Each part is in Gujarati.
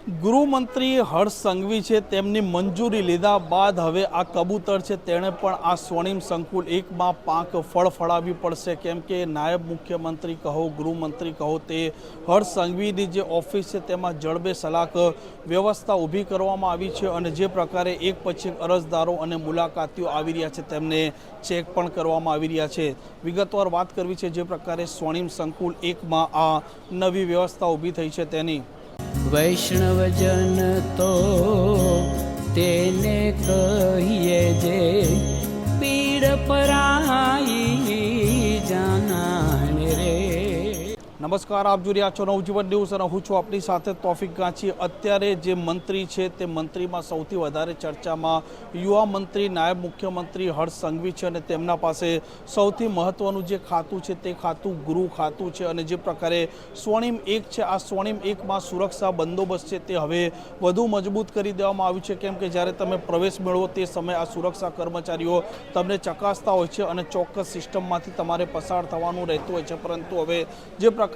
ગૃહમંત્રી હર્ષ સંઘવી છે તેમની મંજૂરી લીધા બાદ હવે આ કબૂતર છે તેણે પણ આ સ્વર્ણિમ સંકુલ એકમાં પાંખ ફળફળાવવી પડશે, કેમ કે નાયબ મુખ્યમંત્રી કહો ગૃહમંત્રી કહો તે હર્ષ સંઘવીની જે ઓફિસ છે તેમાં જડબે સલાક વ્યવસ્થા ઊભી કરવામાં આવી છે અને જે પ્રકારે એક પછી અરજદારો અને મુલાકાતીઓ આવી રહ્યા છે તેમને ચેક પણ કરવામાં આવી રહ્યા છે। વિગતવાર વાત કરવી છે જે પ્રકારે સ્વર્ણિમ સંકુલ એકમાં આ નવી વ્યવસ્થા ઊભી થઈ છે તેની। વૈષ્ણવજન તો તેને કહીએ જે પીડ પરાઈ જાનાને રે। નમસ્કાર, આપ જોઈ રહ્યા છો નવજીવન ન્યૂઝ અને હું છું આપની સાથે તોફિક ગાંચી। અત્યારે જે મંત્રી છે તે મંત્રીમાં સૌથી વધારે ચર્ચામાં યુવા મંત્રી નાયબ મુખ્યમંત્રી હર્ષ સંઘવી છે અને તેમના પાસે સૌથી મહત્વનું જે ખાતું છે તે ખાતું ગૃહ ખાતું છે અને જે પ્રકારે સ્વર્ણિમ એક છે આ સ્વર્ણિમ એકમાં સુરક્ષા બંદોબસ્ત છે તે હવે વધુ મજબૂત કરી દેવામાં આવ્યું છે, કેમ કે જ્યારે તમે પ્રવેશ મેળવો તે સમયે આ સુરક્ષા કર્મચારીઓ તમને ચકાસતા હોય છે અને ચોક્કસ સિસ્ટમમાંથી તમારે પસાર થવાનું રહેતું હોય છે। પરંતુ હવે જે પ્રકારે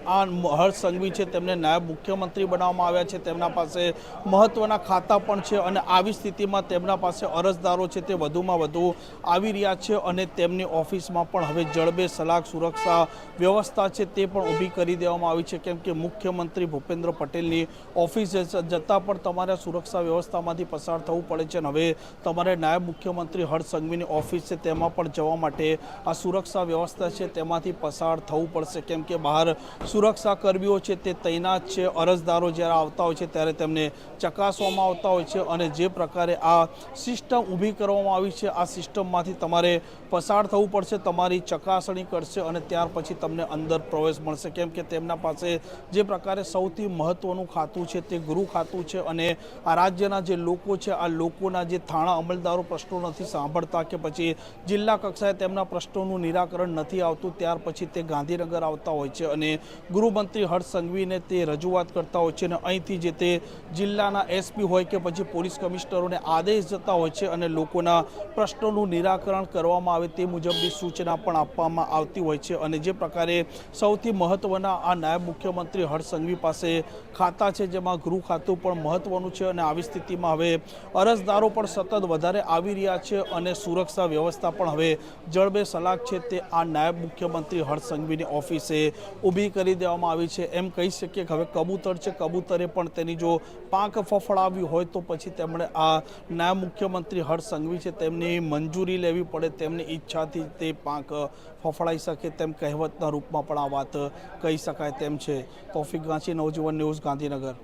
આ હર્ષ સંઘવી છે તેમને નાયબ મુખ્યમંત્રી બનાવવામાં આવ્યા છે, તેમના પાસે મહત્વના ખાતા પણ છે અને આવી સ્થિતિમાં તેમના પાસે અરજદારો છે તે વધુમાં વધુ આવી રહ્યા છે અને તેમની ઓફિસમાં પણ હવે જડબે સલાક સુરક્ષા વ્યવસ્થા છે તે પણ ઊભી કરી દેવામાં આવી છે, કેમ કે મુખ્યમંત્રી ભૂપેન્દ્ર પટેલની ઓફિસ જતાં પણ તમારે સુરક્ષા વ્યવસ્થામાંથી પસાર થવું પડે છે અને હવે તમારે નાયબ મુખ્યમંત્રી હર્ષ સંઘવીની ઓફિસ છે તેમાં પણ જવા માટે આ સુરક્ષા વ્યવસ્થા છે તેમાંથી પસાર થવું પડશે, કેમ કે બહાર સુરક્ષા કર્મીઓ છે તે તૈનાત છે। અરજદારો જ્યારે આવતા હોય છે ત્યારે તેમને ચકાસવામાં આવતા હોય છે અને જે પ્રકારે આ સિસ્ટમ ઊભી કરવામાં આવી છે આ સિસ્ટમમાંથી તમારે પસાર થવું પડશે, તમારી ચકાસણી કરશે અને ત્યાર પછી તમને અંદર પ્રવેશ મળશે, કેમ કે તેમના પાસે જે પ્રકારે સૌથી મહત્વનું ખાતું છે તે ગૃહ ખાતું છે અને આ રાજ્યના જે લોકો છે આ લોકોના જે થાણા અમલદારો પ્રશ્નો નથી સાંભળતા કે પછી જિલ્લા કક્ષાએ તેમના પ્રશ્નોનું નિરાકરણ નથી આવતું, ત્યાર પછી તે ગાંધીનગર આવતા હોય છે અને ગૃહમંત્રી હર્ષ સંઘવીને તે રજૂઆત કરતા હોય છે અને અહીંથી જે તે જિલ્લાના એસપી હોય કે પછી પોલીસ કમિશનરોને આદેશ જતા હોય છે અને લોકોના પ્રશ્નોનું નિરાકરણ કરવામાં આવે તે મુજબની સૂચના પણ આપવામાં આવતી હોય છે। અને જે પ્રકારે સૌથી મહત્વના આ નાયબ મુખ્યમંત્રી હર્ષ સંઘવી પાસે ખાતા છે જેમાં ગૃહ ખાતું પણ મહત્વનું છે અને આવી સ્થિતિમાં હવે અરજદારો પણ સતત વધારે આવી રહ્યા છે અને સુરક્ષા વ્યવસ્થા પણ હવે જડબે સલાક છે તે આ નાયબ મુખ્યમંત્રી હર્ષ સંઘવીની ઓફિસે ઊભી કરી દેવામાં આવી છે। એમ કહી શકીએ કે હવે કબૂતર છે, કબૂતરે પણ તેની જો પાંખ ફફડાવી હોય તો પછી તેમણે આ નાયબ મુખ્યમંત્રી હર્ષ સંઘવી છે તેમની મંજૂરી લેવી પડે, તેમની ઈચ્છાથી તે પાંખ ફફડાઈ શકે તેમ કહેવતના રૂપમાં પણ આ વાત કહી શકાય તેમ છે। તોફિક ગાંચી, નવજીવન ન્યૂઝ, ગાંધીનગર।